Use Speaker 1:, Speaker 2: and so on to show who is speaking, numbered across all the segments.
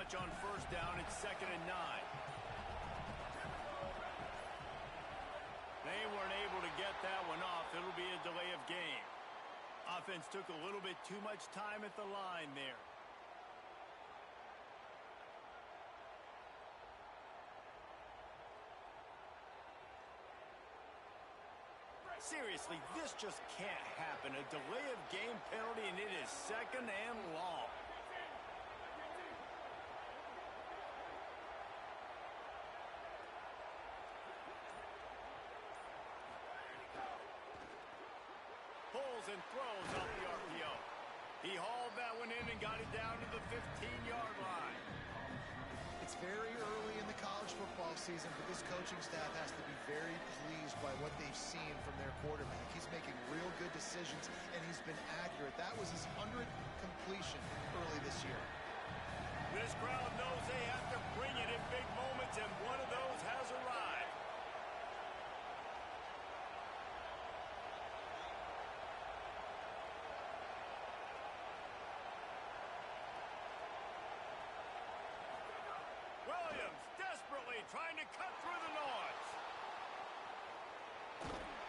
Speaker 1: much on first down. It's 2nd and 9. They weren't able to get that one off. It'll be a delay of game. Offense took a little bit too much time at the line there. Seriously, this just can't happen. A delay of game penalty, and it is 2nd and long. Pulls and throws off the RPO. He hauled that one in and got it down to the 15-yard line.
Speaker 2: It's very early in the college football season, but this coaching staff has to be very pleased by what they've seen from their quarterback. He's making real good decisions, and he's been accurate. That was his 100th completion early this year.
Speaker 1: This crowd knows they have to bring it in big moments, and one of those has arrived. Trying to cut through the noise.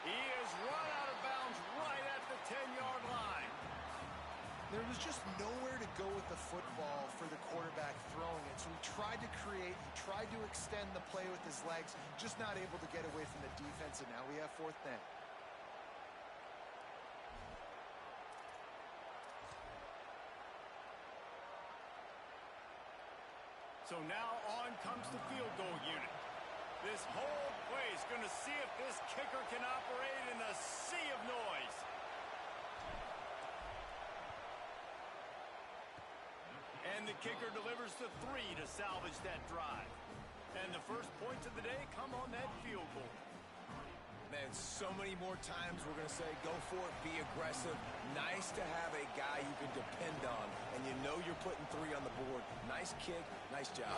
Speaker 1: He is run out of bounds right at the 10-yard line.
Speaker 2: There was just nowhere to go with the football for the quarterback throwing it. So he tried to create, he tried to extend the play with his legs, just not able to get away from the defense, and now we have 4th down.
Speaker 1: So now on comes the field goal unit. This whole place going to see if this kicker can operate in a sea of noise. And the kicker delivers the 3 to salvage that drive. And the first points of the day come on that field goal.
Speaker 3: Man, so many more times we're going to say, go for it, be aggressive. Nice to have a guy you can depend on, and you know you're putting 3 on the board. Nice kick, nice job.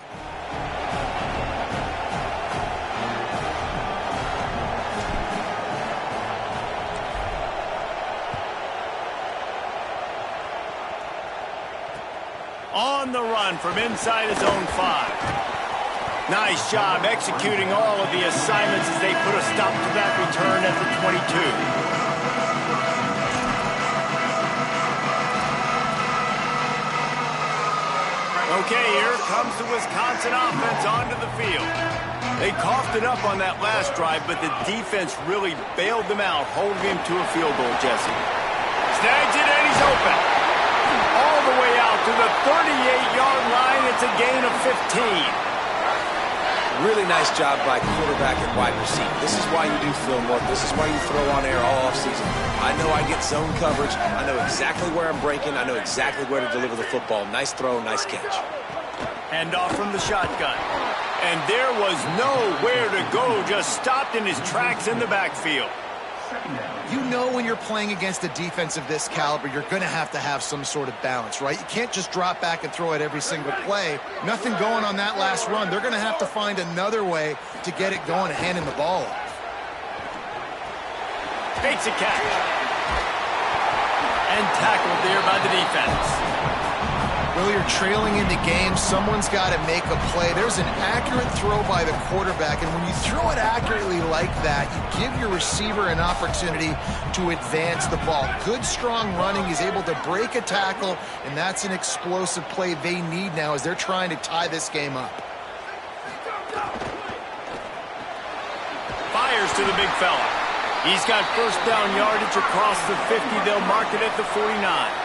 Speaker 1: On the run from inside his own 5. Nice job executing all of the assignments as they put a stop to that return at the 22. Okay, here comes the Wisconsin offense onto the field. They coughed it up on that last drive, but the defense really bailed them out, holding him to a field goal, Jesse. Snags it, and he's open. All the way out to the 38-yard line. It's a gain of 15.
Speaker 3: Really nice job by quarterback and wide receiver. This is why you do film work. This is why you throw on air all offseason. I know I get zone coverage. I know exactly where I'm breaking. I know exactly where to deliver the football. Nice throw, nice catch.
Speaker 1: Hand off from the shotgun. And there was nowhere to go. Just stopped in his tracks in the backfield.
Speaker 2: You know when you're playing against a defense of this caliber, you're going to have some sort of balance, right? You can't just drop back and throw it every single play. Nothing going on that last run. They're going to have to find another way to get it going and handing the ball off.
Speaker 1: Makes a catch. And tackled there by the defense.
Speaker 2: Well, you're trailing in the game. Someone's got to make a play. There's an accurate throw by the quarterback, and when you throw it accurately like that, you give your receiver an opportunity to advance the ball. Good, strong running. He's able to break a tackle, and that's an explosive play they need now as they're trying to tie this game up.
Speaker 1: Fires to the big fella. He's got first down yardage across the 50. They'll mark it at the 49.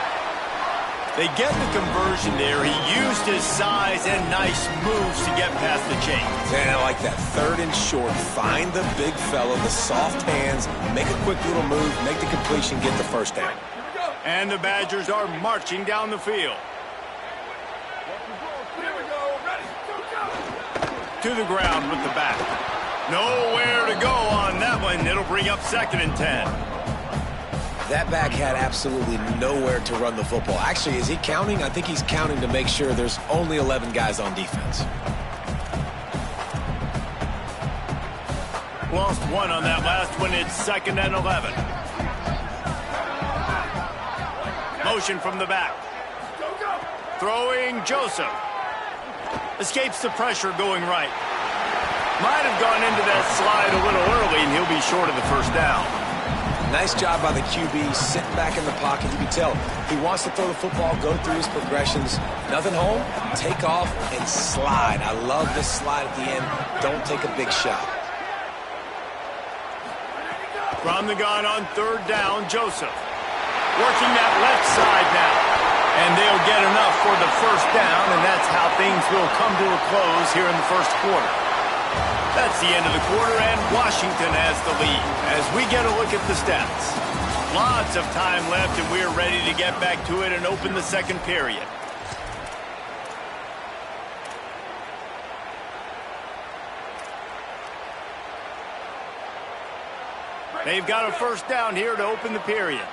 Speaker 1: They get the conversion there. He used his size and nice moves to get past the chains.
Speaker 3: And I like that 3rd and short. Find the big fella, the soft hands, make a quick little move, make the completion, get the first down.
Speaker 1: And the Badgers are marching down the field. To the ground with the back. Nowhere to go on that one. It'll bring up 2nd and 10.
Speaker 3: That back had absolutely nowhere to run the football. Actually, is he counting? I think he's counting to make sure there's only 11 guys on defense.
Speaker 1: Lost 1 on that last one. It's 2nd and 11. Motion from the back. Throwing Joseph. Escapes the pressure going right. Might have gone into that slide a little early, and he'll be short of the first down.
Speaker 3: Nice job by the QB, sitting back in the pocket. You can tell he wants to throw the football, go through his progressions. Nothing home, take off, and slide. I love this slide at the end. Don't take a big shot.
Speaker 1: From the gun on third down, Joseph. Working that left side now. And they'll get enough for the first down, and that's how things will come to a close here in the first quarter. That's the end of the quarter, and Washington has the lead. As we get a look at the stats. Lots of time left, and we're ready to get back to it and open the second period. They've got a first down here to open the period.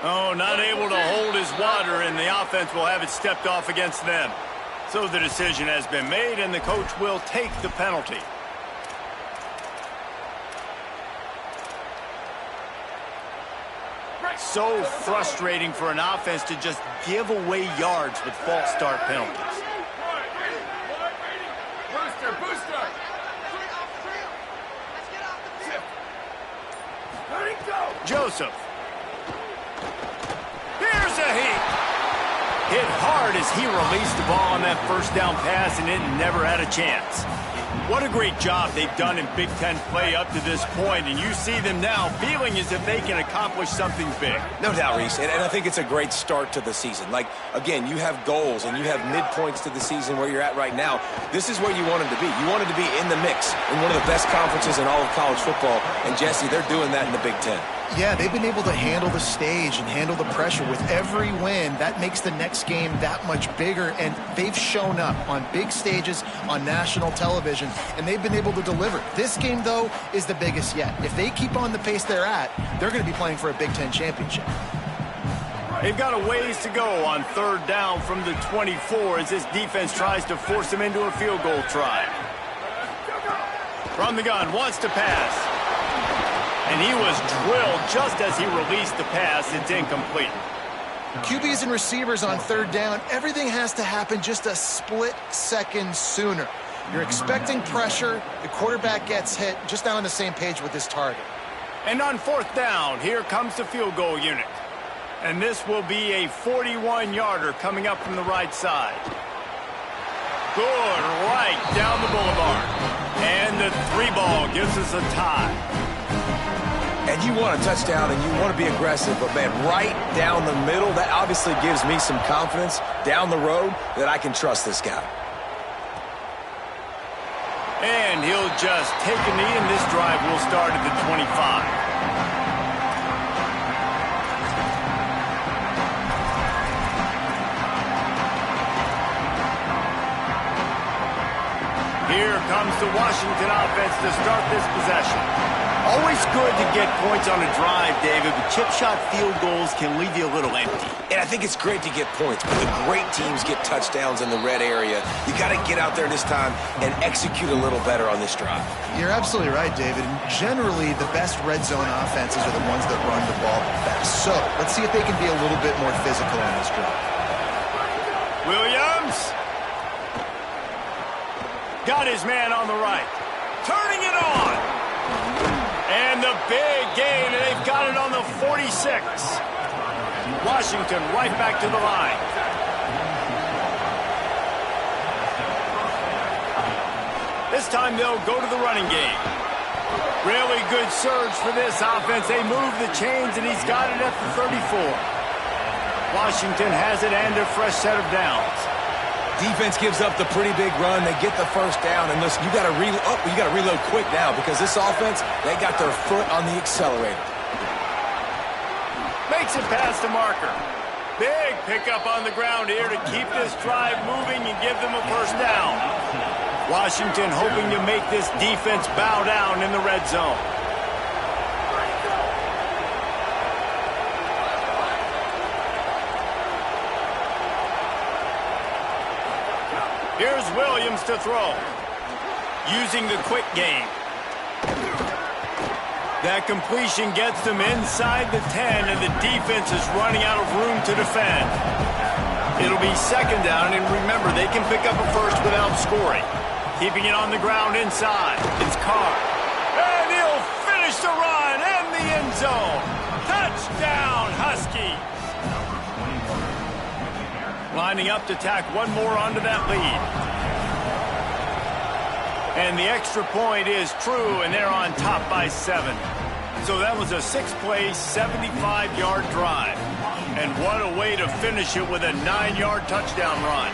Speaker 1: Oh, not able to hold his water, and the offense will have it stepped off against them. So the decision has been made, and the coach will take the penalty. So frustrating for an offense to just give away yards with false start penalties.
Speaker 4: Booster.
Speaker 1: Joseph. Here's a heat. Hit hard as he released the ball on that first down pass, and it never had a chance. What a great job they've done in Big Ten play up to this point, and you see them now feeling as if they can accomplish something big.
Speaker 3: No doubt, Reese, and I think it's a great start to the season. Like, again, you have goals and you have midpoints to the season where you're at right now. This is where you want them to be. You want them to be in the mix in one of the best conferences in all of college football, and Jesse, they're doing that in the Big Ten.
Speaker 2: Yeah, they've been able to handle the stage and handle the pressure with every win. That makes the next game that much bigger, and they've shown up on big stages on national television, and they've been able to deliver. This game, though, is the biggest yet. If they keep on the pace they're at, they're going to be playing for a Big Ten championship.
Speaker 1: They've got a ways to go on third down from the 24 as this defense tries to force them into a field goal try. From the gun, wants to pass. And he was drilled just as he released the pass. It's incomplete.
Speaker 2: QBs and receivers on third down, everything has to happen just a split second sooner. You're expecting pressure, the quarterback gets hit, just not on the same page with his target.
Speaker 1: And on fourth down, here comes the field goal unit. And this will be a 41-yarder coming up from the right side. Good, right down the boulevard. And the 3-ball gives us a tie.
Speaker 3: And you want a touchdown and you want to be aggressive, but, man, right down the middle, that obviously gives me some confidence down the road that I can trust this guy.
Speaker 1: And he'll just take a knee, and this drive will start at the 25. Here comes the Washington offense to start this possession. Always good to get points on a drive, David, but chip shot field goals can leave you a little empty.
Speaker 3: And I think it's great to get points, but the great teams get touchdowns in the red area. You got to get out there this time and execute a little better on this drive.
Speaker 2: You're absolutely right, David. And generally, the best red zone offenses are the ones that run the ball best. So let's see if they can be a little bit more physical on this drive.
Speaker 1: Williams. Got his man on the right. Turning it on. And the big gain, and they've got it on the 46. Washington right back to the line. This time they'll go to the running game. Really good surge for this offense. They move the chains, and he's got it at the 34. Washington has it and a fresh set of downs.
Speaker 3: Defense gives up the pretty big run. They get the first down, and listen, you got to reload quick now because this offense, they got their foot on the accelerator.
Speaker 1: Makes it past the marker. Big pickup on the ground here to keep this drive moving and give them a first down. Washington hoping to make this defense bow down in the red zone. Here's Williams to throw. Using the quick game. That completion gets them inside the 10, and the defense is running out of room to defend. It'll be second down, and remember, they can pick up a first without scoring. Keeping it on the ground inside. It's Carr. And he'll finish the run and the end zone. Touchdown, Huskies. Lining up to tack one more onto that lead. And the extra point is true, and they're on top by 7. So that was a 6-play, 75-yard drive. And what a way to finish it with a 9-yard touchdown run.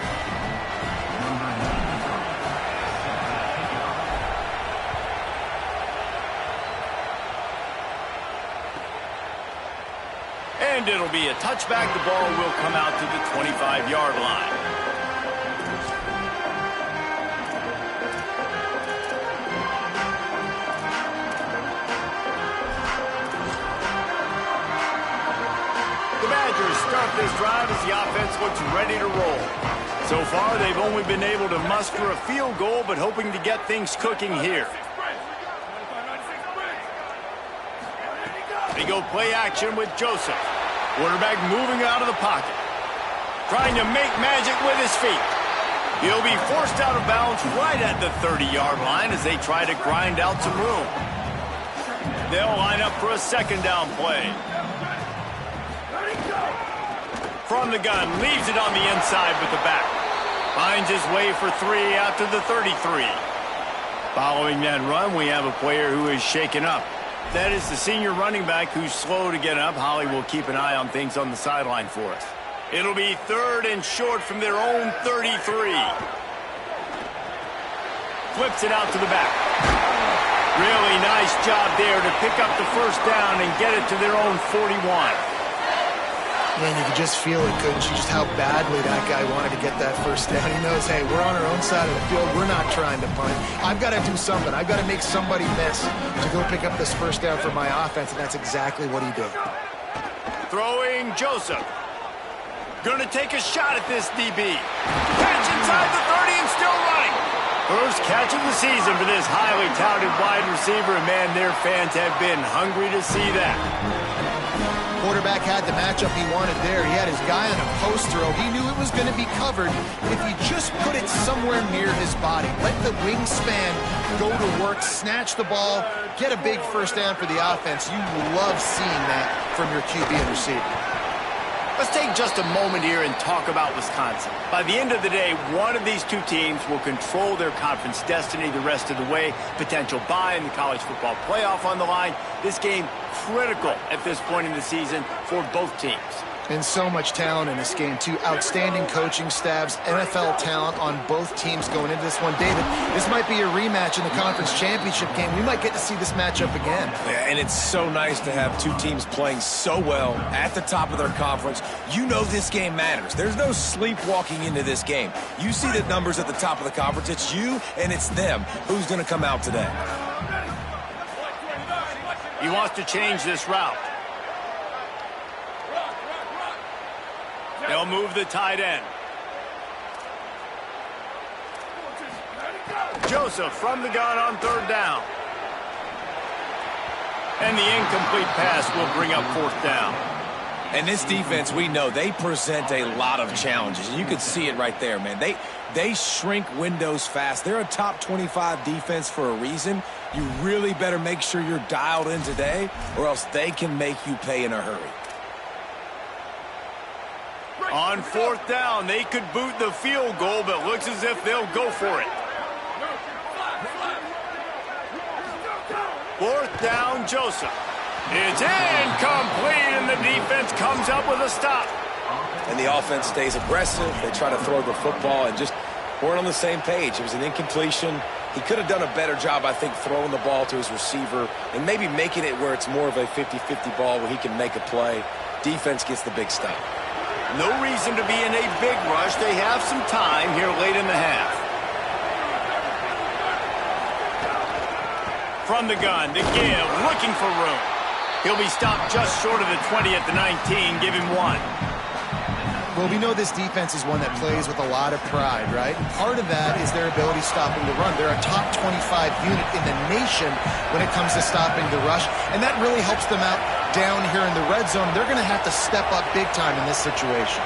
Speaker 1: And it'll be a touchback. The ball will come out to the 25-yard line. The Badgers start this drive as the offense looks ready to roll. So far, they've only been able to muster a field goal, but hoping to get things cooking here. They go play action with Joseph. Quarterback moving out of the pocket. Trying to make magic with his feet. He'll be forced out of bounds right at the 30-yard line as they try to grind out some room. They'll line up for a second down play. From the gun, leaves it on the inside with the back. Finds his way for 3 out to the 33. Following that run, we have a player who is shaken up. That is the senior running back who's slow to get up. Holly will keep an eye on things on the sideline for us. It'll be 3rd and short from their own 33. Flips it out to the back. Really nice job there to pick up the first down and get it to their own 41.
Speaker 2: Man, you could just feel it, couldn't you? Just how badly that guy wanted to get that first down. He knows, hey, we're on our own side of the field. We're not trying to punt. I've got to do something. I've got to make somebody miss to go pick up this first down for my offense, and that's exactly what he did.
Speaker 1: Throwing Joseph. Going to take a shot at this DB. Catch inside the 30 and still running. First catch of the season for this highly touted wide receiver, and man, their fans have been hungry to see that.
Speaker 2: Quarterback had the matchup he wanted there. He had his guy on a post throw. He knew it was going to be covered. If he just put it somewhere near his body, let the wingspan go to work, snatch the ball, get a big first down for the offense, you love seeing that from your QB and receiver.
Speaker 1: Let's take just a moment here and talk about Wisconsin. By the end of the day, one of these two teams will control their conference destiny the rest of the way. Potential bye in the college football playoff on the line. This game critical at this point in the season for both teams.
Speaker 2: And so much talent in this game, too. Outstanding coaching staffs, NFL talent on both teams going into this one. David, this might be a rematch in the conference championship game. We might get to see this matchup again.
Speaker 3: Yeah, and it's so nice to have two teams playing so well at the top of their conference. You know this game matters. There's no sleepwalking into this game. You see the numbers at the top of the conference. It's you and it's them. Who's going to come out today?
Speaker 1: He wants to change this route. They'll move the tight end. Joseph from the gun on 3rd down. And the incomplete pass will bring up 4th down.
Speaker 3: And this defense, we know, they present a lot of challenges. You can see it right there, man. They shrink windows fast. They're a top 25 defense for a reason. You really better make sure you're dialed in today, or else they can make you pay in a hurry.
Speaker 1: On 4th down, they could boot the field goal, but looks as if they'll go for it. 4th down, Joseph. It's incomplete, and the defense comes up with a stop.
Speaker 3: And the offense stays aggressive. They try to throw the football and just weren't on the same page. It was an incompletion. He could have done a better job, I think, throwing the ball to his receiver and maybe making it where it's more of a 50-50 ball where he can make a play. Defense gets the big stop.
Speaker 1: No reason to be in a big rush. They have some time here late in the half. From the gun, to give, looking for room. He'll be stopped just short of the 20 at the 19, give him 1.
Speaker 2: Well, we know this defense is one that plays with a lot of pride, right? Part of that is their ability stopping the run. They're a top 25 unit in the nation when it comes to stopping the rush, and that really helps them out down here in the red zone. They're going to have to step up big time in this situation.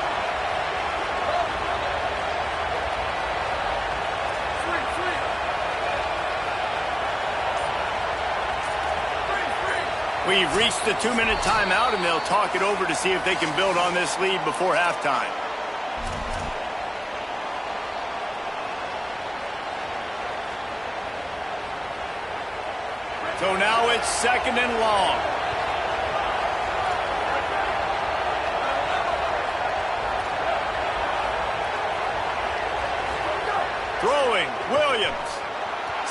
Speaker 1: We've reached the 2-minute timeout, and they'll talk it over to see if they can build on this lead before halftime. So now it's 2nd and long. Throwing, Williams.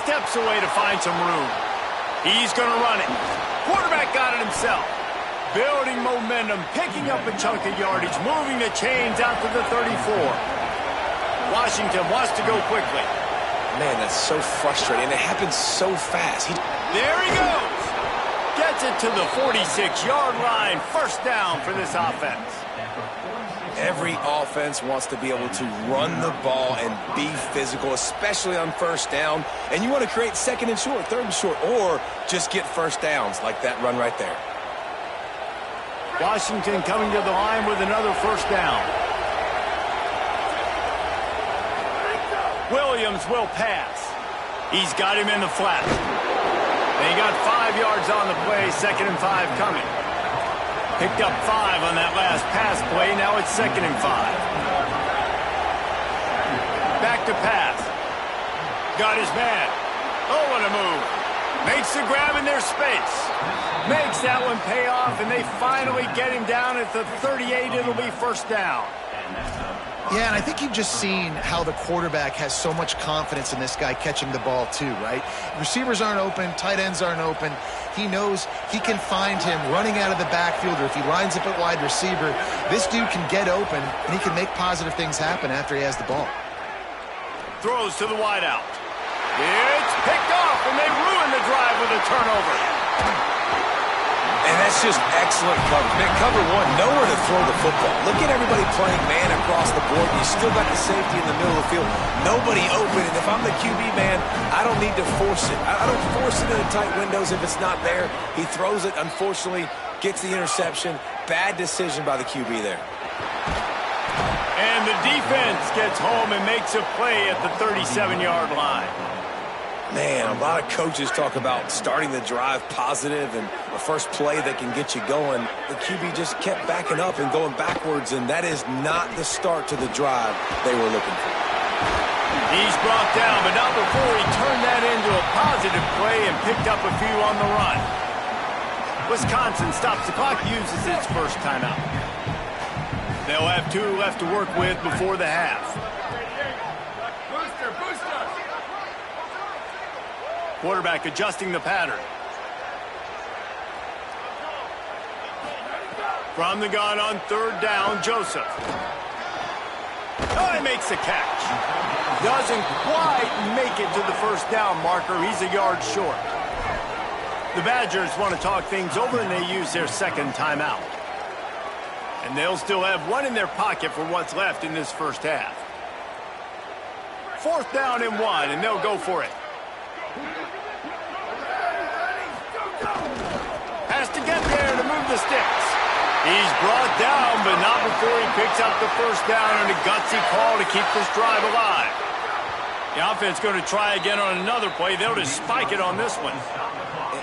Speaker 1: Steps away to find some room. He's going to run it. Quarterback got it himself. Building momentum, picking up a chunk of yardage, moving the chains out to the 34. Washington wants to go quickly.
Speaker 3: Man, that's so frustrating. It happens so fast.
Speaker 1: There he goes. Gets it to the 46-yard line. First down for this offense.
Speaker 3: Every offense wants to be able to run the ball and be physical, especially on first down. And you want to create 2nd and short, 3rd and short, or just get first downs like that run right there.
Speaker 1: Washington coming to the line with another first down. Williams will pass. He's got him in the flat. They got 5 yards on the play, 2nd and 5 coming. Picked up 5 on that last pass play. Now it's 2nd and 5. Back to pass. Got his man. Oh, what a move. Makes the grab in their space. Makes that one pay off, and they finally get him down at the 38. It'll be first down.
Speaker 2: Yeah, and I think you've just seen how the quarterback has so much confidence in this guy catching the ball too, right? Receivers aren't open, tight ends aren't open. He knows he can find him running out of the backfield, or if he lines up at wide receiver, this dude can get open, and he can make positive things happen after he has the ball.
Speaker 1: Throws to the wideout. It's picked off, and they ruin the drive with a turnover.
Speaker 3: And that's just excellent coverage. Man, cover one, nowhere to throw the football. Look at everybody playing man across the board. You still got the safety in the middle of the field. Nobody open. And if I'm the QB, man, I don't need to force it. I don't force it into tight windows if it's not there. He throws it, unfortunately, gets the interception. Bad decision by the QB there.
Speaker 1: And the defense gets home and makes a play at the 37-yard line.
Speaker 3: Man, a lot of coaches talk about starting the drive positive and the first play that can get you going. The QB just kept backing up and going backwards, and that is not the start to the drive they were looking for.
Speaker 1: He's brought down, but not before he turned that into a positive play and picked up a few on the run. Wisconsin stops the clock, uses its first timeout. They'll have 2 left to work with before the half. Quarterback adjusting the pattern. From the gun on 3rd down, Joseph. Oh, he makes the catch. Doesn't quite make it to the first down marker. He's a yard short. The Badgers want to talk things over, and they use their 2nd timeout. And they'll still have 1 in their pocket for what's left in this first half. 4th down and 1, and they'll go for it. Has to get there to move the sticks. He's brought down, but not before he picks up the first down, and a gutsy call to keep this drive alive. The offense going to try again on another play. They'll just spike it on this one.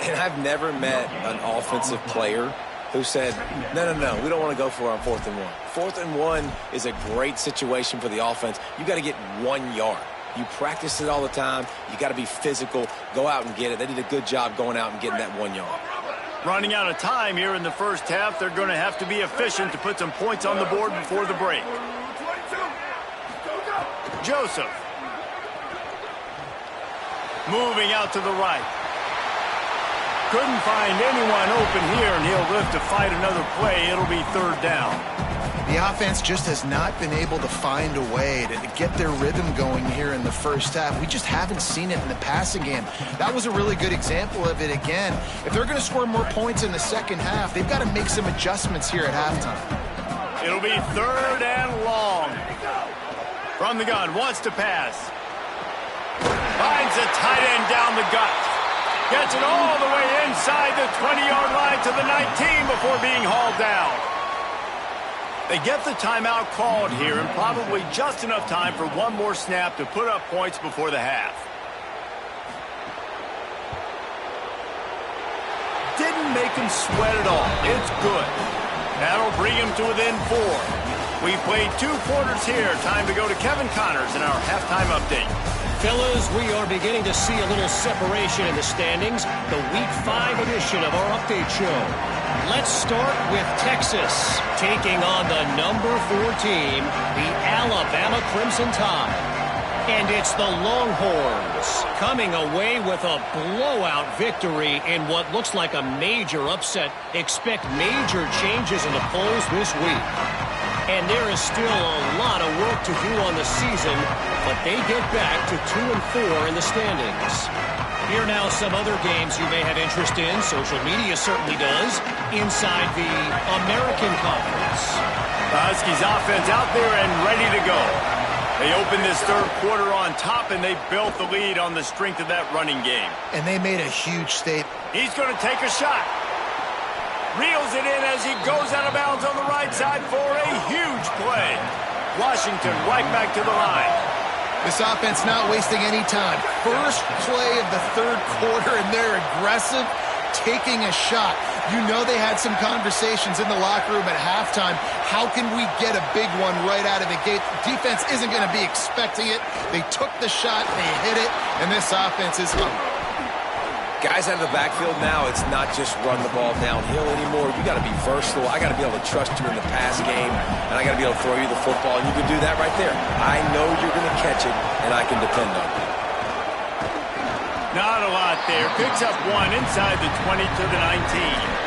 Speaker 3: And I've never met an offensive player who said, no, we don't want to go for it on 4th and 1. 4th and 1 is a great situation for the offense. You got to get 1 yard. You practice it all the time. You got to be physical. Go out and get it. They did a good job going out and getting that 1 yard.
Speaker 1: Running out of time here in the first half. They're going to have to be efficient to put some points on the board before the break. Joseph. Moving out to the right. Couldn't find anyone open here, and he'll live to fight another play. It'll be 3rd down.
Speaker 2: The offense just has not been able to find a way to get their rhythm going here in the first half. We just haven't seen it in the passing game. That was a really good example of it again. If they're going to score more points in the second half, they've got to make some adjustments here at halftime.
Speaker 1: It'll be 3rd and long. From the gun, wants to pass. Finds a tight end down the gut. Gets it all the way inside the 20-yard line to the 19 before being hauled down. They get the timeout called here, and probably just enough time for one more snap to put up points before the half. Didn't make him sweat at all. It's good. That'll bring him to within 4. We played 2 quarters here. Time to go to Kevin Connors in our halftime update.
Speaker 5: Fellas, we are beginning to see a little separation in the standings. The Week 5 edition of our update show. Let's start with Texas, taking on the number 4 team, the Alabama Crimson Tide. And it's the Longhorns coming away with a blowout victory in what looks like a major upset. Expect major changes in the polls this week. And there is still a lot of work to do on the season, but they get back to 2 and 4 in the standings. Here now some other games you may have interest in. Social media certainly does. Inside the American Conference.
Speaker 1: The Huskies offense out there and ready to go. They opened this 3rd quarter on top, and they built the lead on the strength of that running game.
Speaker 2: And they made a huge statement.
Speaker 1: He's going to take a shot. Reels it in as he goes out of bounds on the right side for a huge play. Washington right back to the line.
Speaker 2: This offense not wasting any time. First play of the 3rd quarter, and they're aggressive, taking a shot. You know they had some conversations in the locker room at halftime. How can we get a big one right out of the gate? The defense isn't going to be expecting it. They took the shot, they hit it, and this offense is hungry.
Speaker 3: Guys out of the backfield now, it's not just run the ball downhill anymore. You got to be versatile. I got to be able to trust you in the pass game, and I got to be able to throw you the football, and you can do that right there. I know you're going to catch it, and I can depend on you.
Speaker 1: Not a lot there. Picks up 1 inside the 20 to the 19.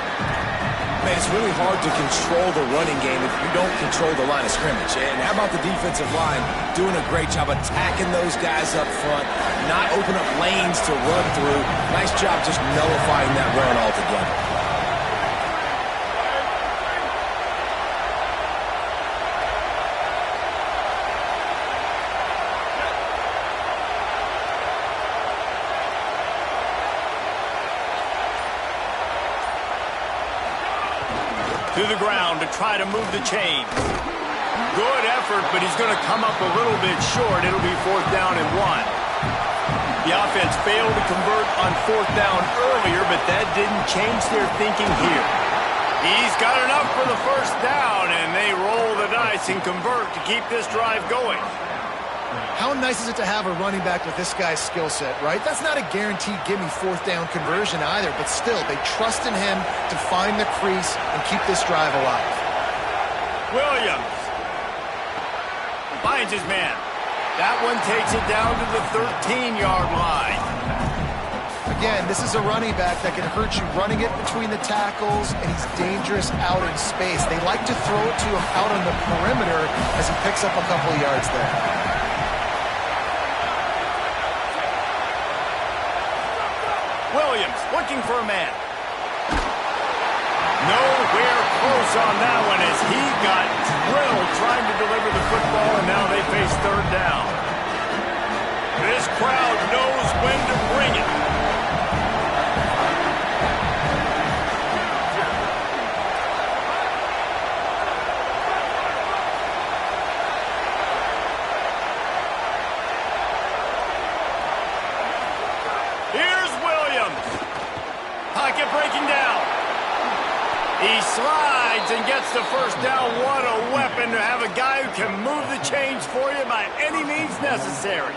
Speaker 3: Man, it's really hard to control the running game if you don't control the line of scrimmage. And how about the defensive line doing a great job attacking those guys up front, not open up lanes to run through. Nice job just nullifying that run altogether.
Speaker 1: To the ground to try to move the chain. Good effort, but he's going to come up a little bit short. It'll be 4th down and 1. The offense failed to convert on 4th down earlier, but that didn't change their thinking here. He's got enough for the 1st down, and they roll the dice and convert to keep this drive going.
Speaker 2: How nice is it to have a running back with this guy's skill set, right? That's not a guaranteed give-me 4th down conversion either, but still, they trust in him to find the crease and keep this drive alive.
Speaker 1: Williams finds his man. That one takes it down to the 13-yard line.
Speaker 2: Again, this is a running back that can hurt you running it between the tackles, and he's dangerous out in space. They like to throw it to him out on the perimeter as he picks up a couple of yards there.
Speaker 1: Williams looking for a man. Nowhere close on that one as he got drilled trying to deliver the football, and now they face 3rd down. This crowd knows when to bring it. Pocket breaking down. He slides and gets the 1st down. What a weapon to have a guy who can move the chains for you by any means necessary.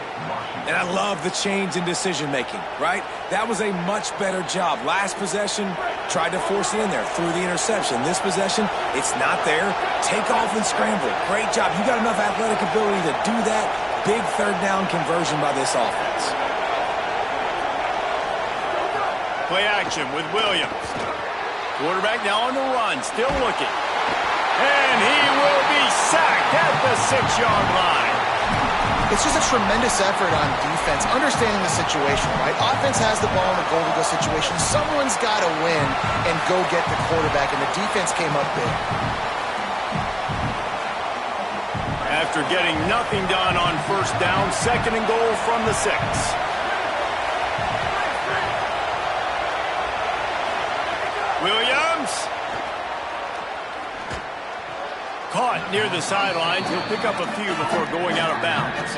Speaker 3: And I love the change in decision-making, right? That was a much better job. Last possession, tried to force it in there, threw the interception. This possession, it's not there. Take off and scramble. Great job. You got enough athletic ability to do that. Big 3rd down conversion by this offense.
Speaker 1: Play action with Williams. Quarterback now on the run, still looking. And he will be sacked at the 6-yard line.
Speaker 2: It's just a tremendous effort on defense, understanding the situation, right? Offense has the ball in a goal-to-go situation. Someone's got to win and go get the quarterback, and the defense came up big.
Speaker 1: After getting nothing done on first down, 2nd and goal from the 6. Williams. Caught near the sidelines. He'll pick up a few before going out of bounds.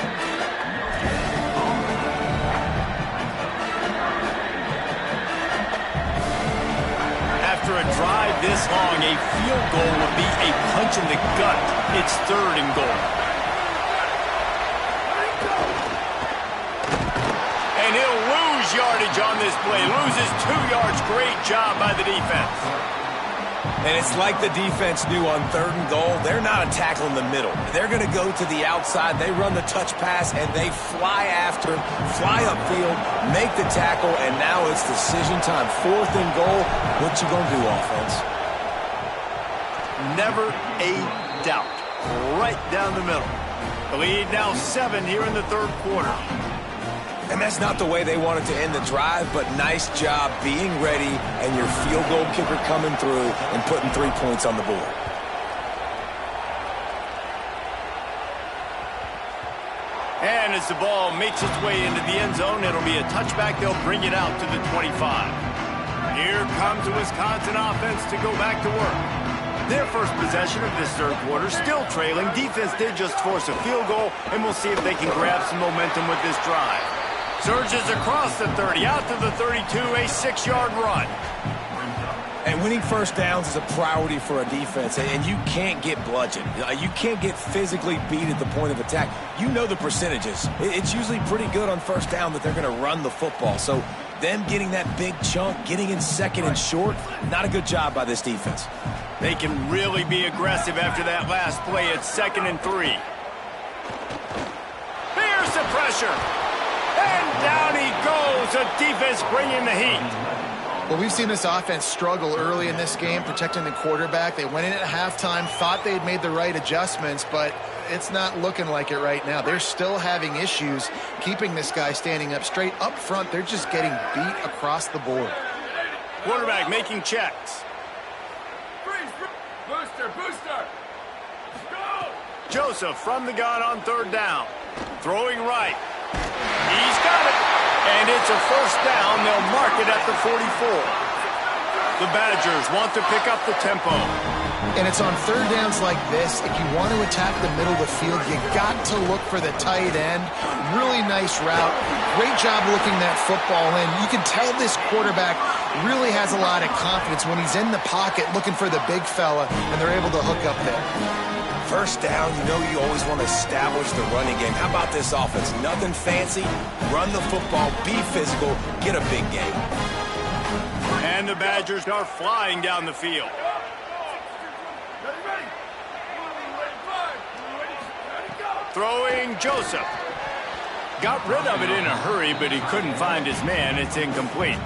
Speaker 1: After a drive this long, a field goal would be a punch in the gut. It's 3rd and goal. And he'll lose yardage on this play. Loses 2 yards. Great job by the defense.
Speaker 3: And it's like the defense knew on 3rd and goal. They're not a tackle in the middle. They're going to go to the outside. They run the touch pass, and they fly after him, fly upfield, make the tackle, and now it's decision time. 4th and goal. What you going to do, offense?
Speaker 1: Never a doubt. Right down the middle. The lead now 7 here in the 3rd quarter.
Speaker 3: And that's not the way they wanted to end the drive, but nice job being ready and your field goal kicker coming through and putting 3 points on the board.
Speaker 1: And as the ball makes its way into the end zone, it'll be a touchback. They'll bring it out to the 25. Here comes the Wisconsin offense to go back to work. Their first possession of this 3rd quarter, still trailing. Defense did just force a field goal, and we'll see if they can grab some momentum with this drive. Surges across the 30, out to the 32, a 6-yard run.
Speaker 3: And winning first downs is a priority for a defense, and you can't get bludgeoned. You can't get physically beat at the point of attack. You know the percentages. It's usually pretty good on first down that they're going to run the football. So them getting that big chunk, getting in 2nd and short, not a good job by this defense.
Speaker 1: They can really be aggressive after that last play. It's 2nd and 3. Here's the pressure. And down he goes. The defense bringing the heat.
Speaker 2: Well, we've seen this offense struggle early in this game, protecting the quarterback. They went in at halftime, thought they'd made the right adjustments, but it's not looking like it right now. They're still having issues keeping this guy standing up straight. Up front, they're just getting beat across the board.
Speaker 1: Quarterback making checks.
Speaker 4: Booster. Go!
Speaker 1: Joseph from the gun on 3rd down. Throwing right. He's got it. And it's a first down. They'll mark it at the 44. The Badgers want to pick up the tempo.
Speaker 2: And it's on 3rd downs like this. If you want to attack the middle of the field, you got to look for the tight end. Really nice route. Great job looking that football in. You can tell this quarterback really has a lot of confidence when he's in the pocket looking for the big fella, and they're able to hook up there.
Speaker 3: First down, you know you always want to establish the running game. How about this offense? Nothing fancy. Run the football, be physical, get a big game.
Speaker 1: And the Badgers are flying down the field. Throwing Joseph. Got rid of it in a hurry, but he couldn't find his man. It's incomplete.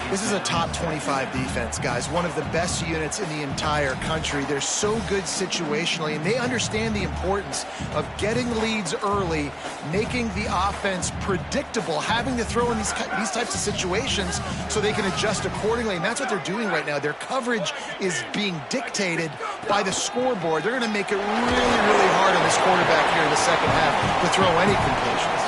Speaker 2: This is a top 25 defense, guys. One of the best units in the entire country. They're so good situationally, and they understand the importance of getting leads early, making the offense predictable, having to throw in these types of situations so they can adjust accordingly, and that's what they're doing right now. Their coverage is being dictated by the scoreboard. They're going to make it really, really hard on this quarterback here in the second half to throw any completions.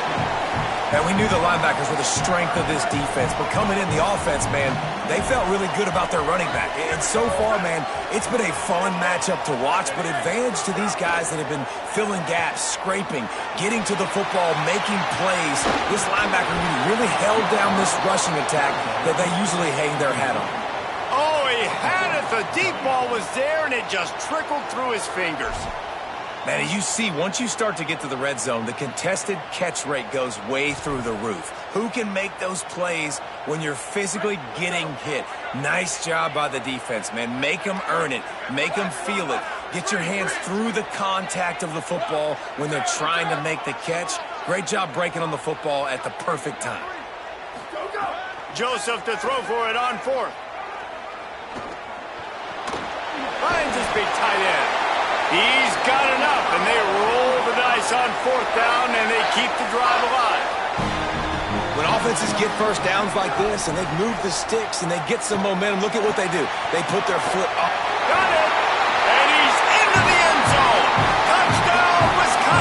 Speaker 3: And we knew the linebackers were the strength of this defense, but coming in the offense, man, they felt really good about their running back. And so far, man, it's been a fun matchup to watch, but advantage to these guys that have been filling gaps, scraping, getting to the football, making plays. This linebacker really held down this rushing attack that they usually hang their hat on.
Speaker 1: Oh, he had it. The deep ball was there, and it just trickled through his fingers.
Speaker 3: Man, as you see, once you start to get to the red zone, the contested catch rate goes way through the roof. Who can make those plays when you're physically getting hit? Nice job by the defense, man. Make them earn it. Make them feel it. Get your hands through the contact of the football when they're trying to make the catch. Great job breaking on the football at the perfect time.
Speaker 1: Joseph to throw for it on 4th. Finds his big tight end. He's got enough, and they roll the dice on 4th down, and they keep the drive alive.
Speaker 3: When offenses get first downs like this, and they move the sticks, and they get some momentum, look at what they do. They put their foot up.
Speaker 1: Got it! And he's into the end zone! Touchdown, Wisconsin!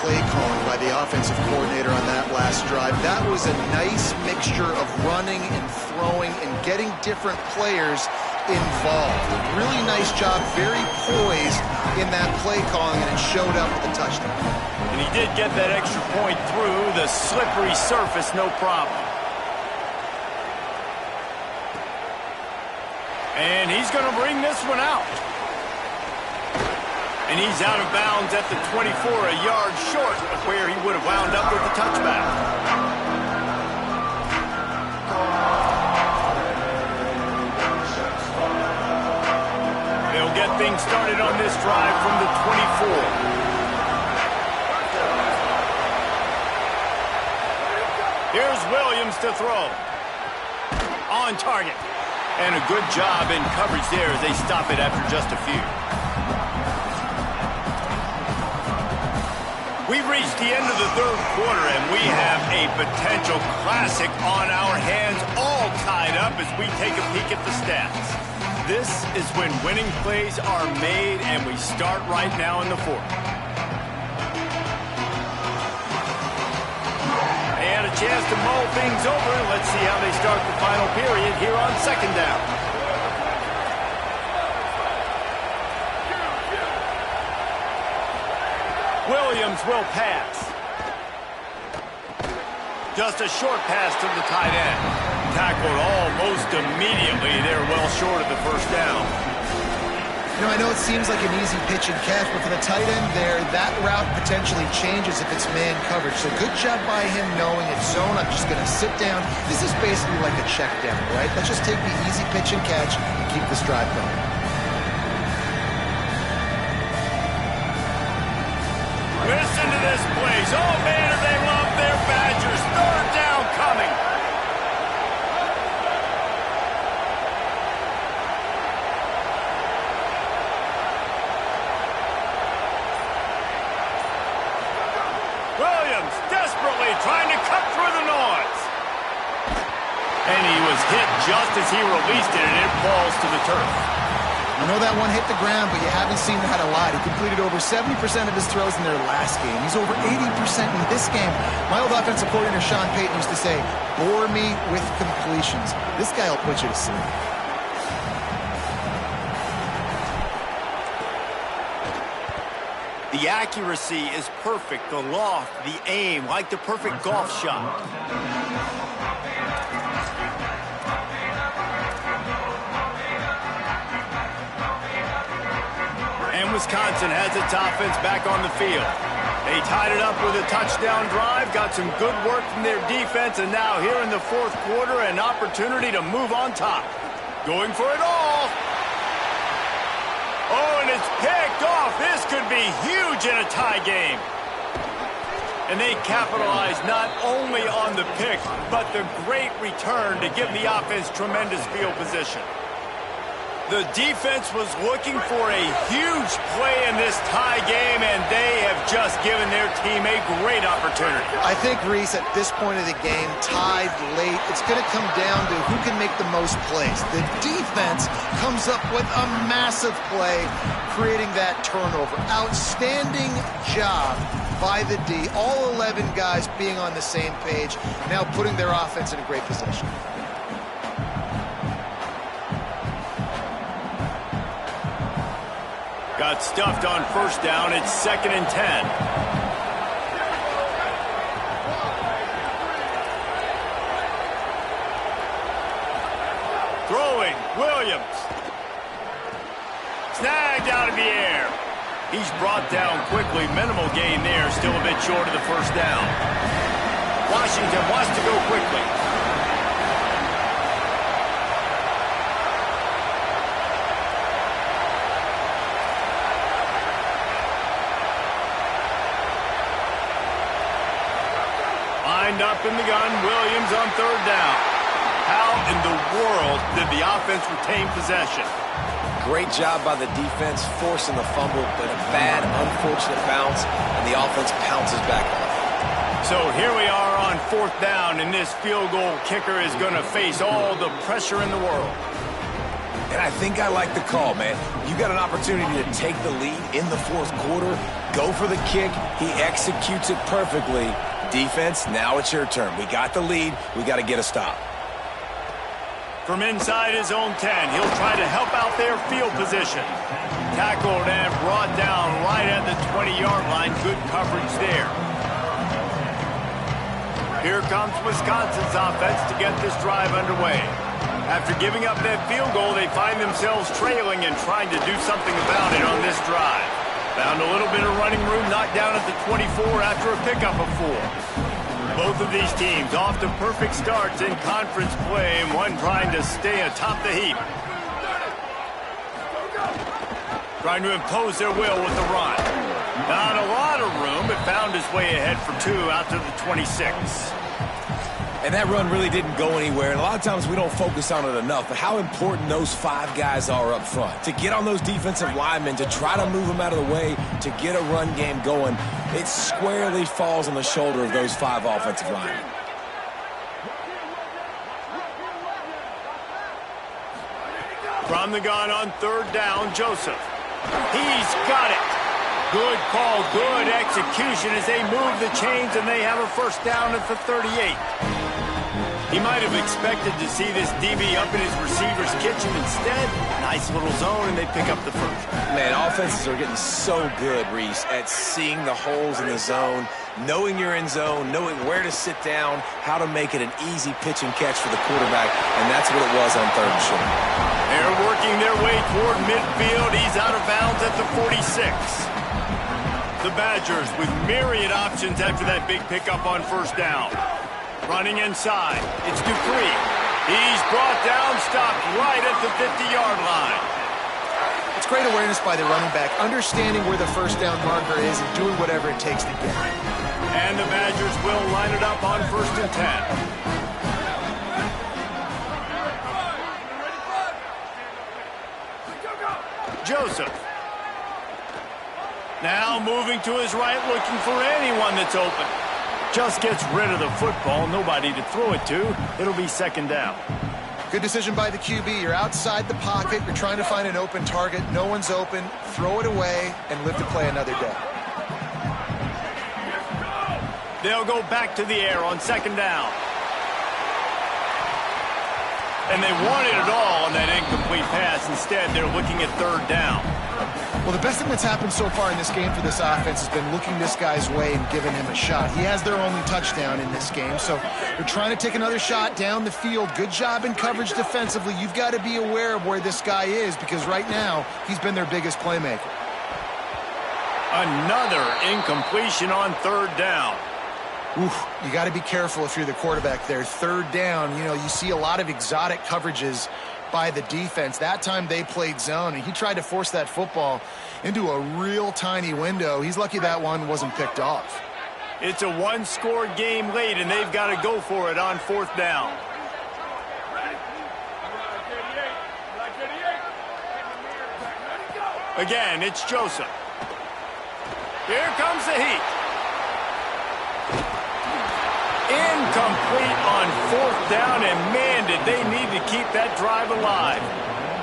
Speaker 2: play calling by the offensive coordinator on that last drive. That was a nice mixture of running and throwing and getting different players involved. Really nice job, very poised in that play calling, and it showed up with a touchdown.
Speaker 1: And he did get that extra point through the slippery surface, no problem. And he's going to bring this one out. And he's out of bounds at the 24, a yard short of where he would have wound up with the touchback. They'll get things started on this drive from the 24. Here's Williams to throw. On target. And a good job in coverage there as they stop it after just a few. We've reached the end of the third quarter, and we have a potential classic on our hands, all tied up as we take a peek at the stats. This is when winning plays are made, and we start right now in the fourth. They had a chance to mull things over. Let's see how they start the final period here on second down. Williams will pass. Just a short pass to the tight end. Tackled almost immediately. They're well short of the first down.
Speaker 2: You know, I know it seems like an easy pitch and catch, but for the tight end there, that route potentially changes if it's man coverage. So good job by him knowing it's zone. I'm just going to sit down. This is basically like a check down, right? Let's just take the easy pitch and catch and keep this drive going.
Speaker 1: Listen to this place. Oh, man, do they love their Badgers. Third down coming. Williams desperately trying to cut through the noise. And he was hit just as he released it, and it falls to the turf.
Speaker 2: I know that one hit the ground, but you haven't seen that a lot. He completed over 70% of his throws in their last game. He's over 80% in this game. My old offensive coordinator, Sean Payton, used to say, bore me with completions. This guy will put you to sleep.
Speaker 1: The accuracy is perfect. The loft, the aim, like the perfect golf shot. And Wisconsin has its offense back on the field. They tied it up with a touchdown drive, got some good work from their defense, and now here in the fourth quarter, an opportunity to move on top. Going for it all. Oh, and it's picked off. This could be huge in a tie game. And they capitalize not only on the pick, but the great return to give the offense tremendous field position. The defense was looking for a huge play in this tie game, and they have just given their team a great opportunity.
Speaker 2: I think, Reese, at this point of the game, tied late, it's going to come down to who can make the most plays. The defense comes up with a massive play, creating that turnover. Outstanding job by the D. All 11 guys being on the same page, now putting their offense in a great position.
Speaker 1: Got stuffed on first down. It's 2nd and 10. Throwing, Williams. Snagged out of the air. He's brought down quickly. Minimal gain there. Still a bit short of the first down. Washington wants to go quickly. Lined up in the gun, Williams on third down. How in the world did the offense retain possession?
Speaker 3: Great job by the defense, forcing the fumble, but a bad, unfortunate bounce, and the offense pounces back on it.
Speaker 1: So here we are on fourth down, and this field goal kicker is going to face all the pressure in the world.
Speaker 3: And I think I like the call, man. You got an opportunity to take the lead in the fourth quarter, go for the kick. He executes it perfectly. Defense, now it's your turn. We got the lead. We got to get a stop.
Speaker 1: From inside his own 10, he'll try to help out their field position. Tackled and brought down right at the 20-yard line. Good coverage there. Here comes Wisconsin's offense to get this drive underway. After giving up that field goal, they find themselves trailing and trying to do something about it on this drive. Found a little bit of running room, knocked down at the 24 after a pickup of 4. Both of these teams off to perfect starts in conference play, and one trying to stay atop the heap. Trying to impose their will with the run. Not a lot of room, but found his way ahead for 2 out to the 26.
Speaker 3: And that run really didn't go anywhere, and a lot of times we don't focus on it enough, but how important those 5 guys are up front. To get on those defensive linemen, to try to move them out of the way, to get a run game going, it squarely falls on the shoulder of those 5 offensive linemen.
Speaker 1: From the gun on 3rd down, Joseph. He's got it. Good call, good execution as they move the chains, and they have a first down at the 38. He might have expected to see this DB up in his receiver's kitchen. Instead, nice little zone, and they pick up the first.
Speaker 3: Man, offenses are getting so good, Reese, at seeing the holes in the zone, knowing you're in zone, knowing where to sit down, how to make it an easy pitch and catch for the quarterback, and that's what it was on 3rd and short.
Speaker 1: They're working their way toward midfield. He's out of bounds at the 46. The Badgers with myriad options after that big pickup on 1st down. Running inside, it's Dupree. He's brought down, stopped right at the 50-yard line.
Speaker 2: It's great awareness by the running back, understanding where the first down marker is and doing whatever it takes to get it.
Speaker 1: And the Badgers will line it up on 1st and 10. Joseph. Now moving to his right, looking for anyone that's open. Just gets rid of the football, nobody to throw it to. It'll be 2nd down.
Speaker 2: Good decision by the QB. You're outside the pocket. You're trying to find an open target. No one's open. Throw it away and live to play another day.
Speaker 1: They'll go back to the air on 2nd down. And they wanted it all on that incomplete pass. Instead, they're looking at 3rd down.
Speaker 2: Well, the best thing that's happened so far in this game for this offense has been looking this guy's way and giving him a shot. He has their only touchdown in this game, so they're trying to take another shot down the field. Good job in coverage defensively. You've got to be aware of where this guy is because right now he's been their biggest playmaker.
Speaker 1: Another incompletion on 3rd down.
Speaker 2: Oof, you got to be careful if you're the quarterback there. 3rd down, you know, you see a lot of exotic coverages by the defense. That time they played zone, and he tried to force that football into a real tiny window. He's lucky that one wasn't picked off.
Speaker 1: It's a 1-score game late, and they've got to go for it on 4th down. Again, it's Joseph. Here comes the heat. Incomplete on 4th down, and man, did they need to keep that drive alive.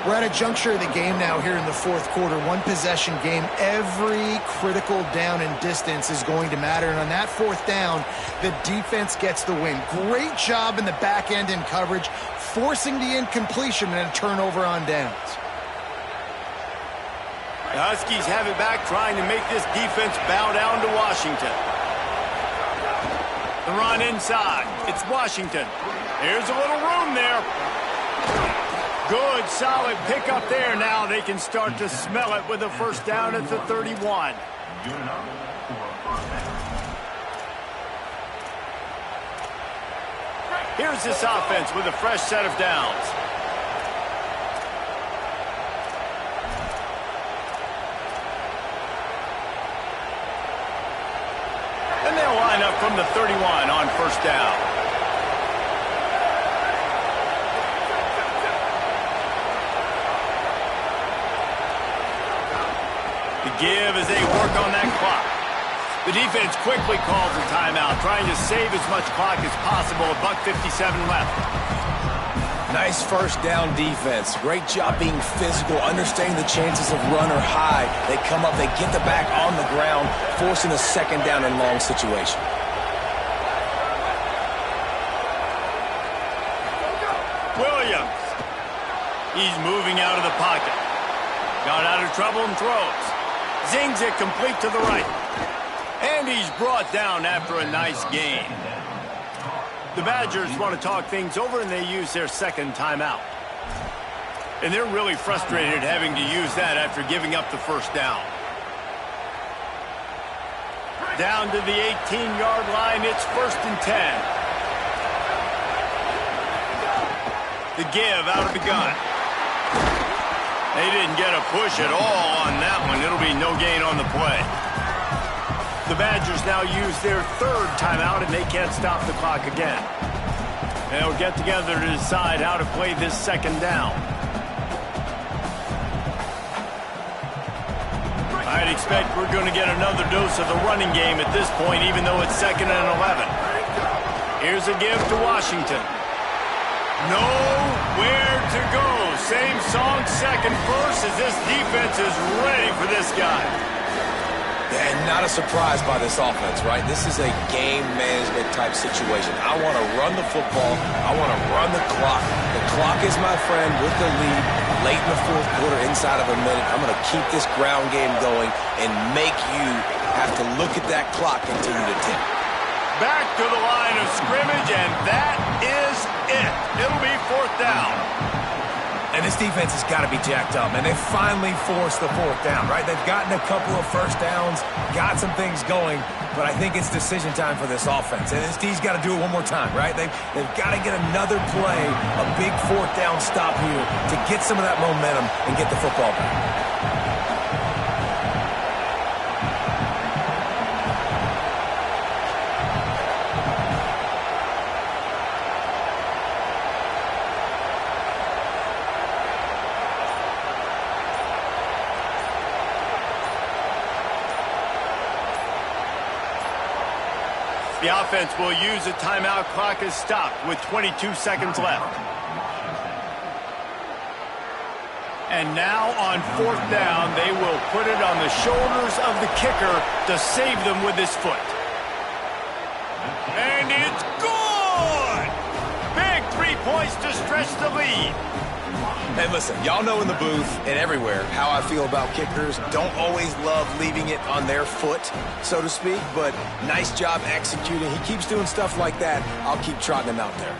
Speaker 2: We're at a juncture of the game now here in the 4th quarter. 1-possession game. Every critical down and distance is going to matter. And on that 4th down, the defense gets the win. Great job in the back end in coverage, forcing the incompletion and a turnover on downs.
Speaker 1: The Huskies have it back, trying to make this defense bow down to Washington. The run inside. It's Washington. There's a little room there. Good, solid pickup there. Now they can start to smell it with a first down at the 31. Here's this offense with a fresh set of downs. And they'll line up from the 31 on first down. The give as they work on that clock. The defense quickly calls a timeout, trying to save as much clock as possible. $1:57 left.
Speaker 3: Nice first down defense. Great job being physical, understanding the chances of run or high. They come up, they get the back on the ground, forcing a second down and long situation.
Speaker 1: Williams. He's moving out of the pocket. Got out of trouble and throws. Zings it complete to the right. And he's brought down after a nice gain. The Badgers want to talk things over, and they use their second timeout. And they're really frustrated having to use that after giving up the first down. Down to the 18-yard line, it's 1st and 10. The give out of the gun. They didn't get a push at all on that one. It'll be no gain on the play. The Badgers now use their third timeout, and they can't stop the clock again. They'll get together to decide how to play this second down. I'd expect we're going to get another dose of the running game at this point, even though it's 2nd and 11. Here's a give to Washington. Nowhere to go. Same song, second verse, as this defense is ready for this guy.
Speaker 3: And not a surprise by this offense, right? This is a game management type situation. I want to run the football. I want to run the clock. The clock is my friend with the lead late in the 4th quarter, inside of a minute. I'm going to keep this ground game going and make you have to look at that clock continue to tick.
Speaker 1: Back to the line of scrimmage, and that is it. It'll be 4th down.
Speaker 3: And this defense has got to be jacked up, man. They finally forced the 4th down, right? They've gotten a couple of first downs, got some things going, but I think it's decision time for this offense. And this D's got to do it one more time, right? They've got to get another play, a big 4th down stop here to get some of that momentum and get the football back.
Speaker 1: The offense will use a timeout. Clock is stopped with 22 seconds left. And now on 4th down, they will put it on the shoulders of the kicker to save them with his foot. And it's good! Big 3 points to stretch the lead.
Speaker 3: Hey, listen, y'all know in the booth and everywhere how I feel about kickers. Don't always love leaving it on their foot, so to speak, but nice job executing. He keeps doing stuff like that. I'll keep trotting him out there.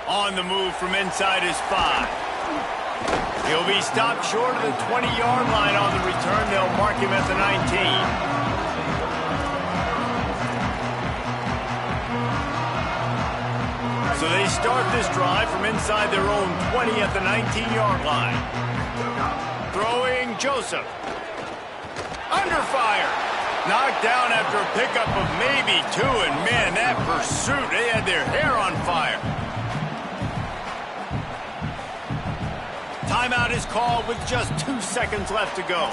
Speaker 1: On the move from inside his 5. He'll be stopped short of the 20-yard line on the return. They'll mark him at the 19. So they start this drive from inside their own 20 at the 19-yard line. Throwing Joseph. Under fire. Knocked down after a pickup of maybe 2, and man, that pursuit, they had their hair on fire. Timeout is called with just 2 seconds left to go.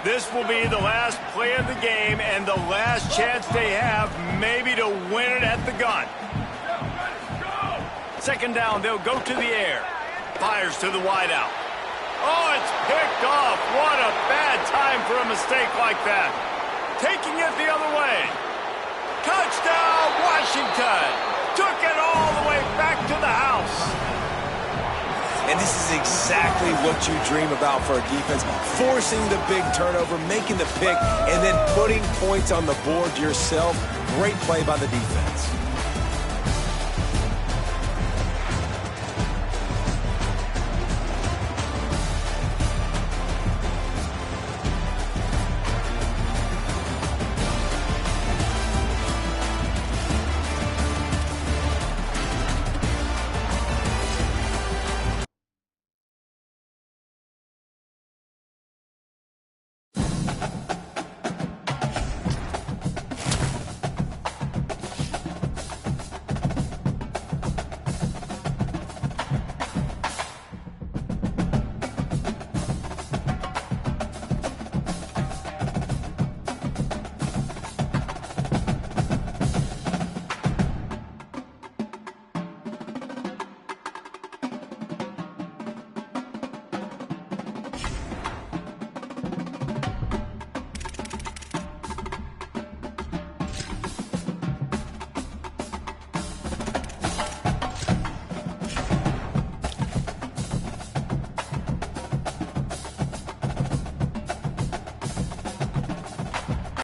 Speaker 1: This will be the last play of the game and the last chance they have maybe to win it at the gun. 2nd down, they'll go to the air. Fires to the wideout. Oh, it's picked off. What a bad time for a mistake like that. Taking it the other way. Touchdown, Washington! Took it all the way back to the house.
Speaker 3: And this is exactly what you dream about for a defense. Forcing the big turnover, making the pick, and then putting points on the board yourself. Great play by the defense.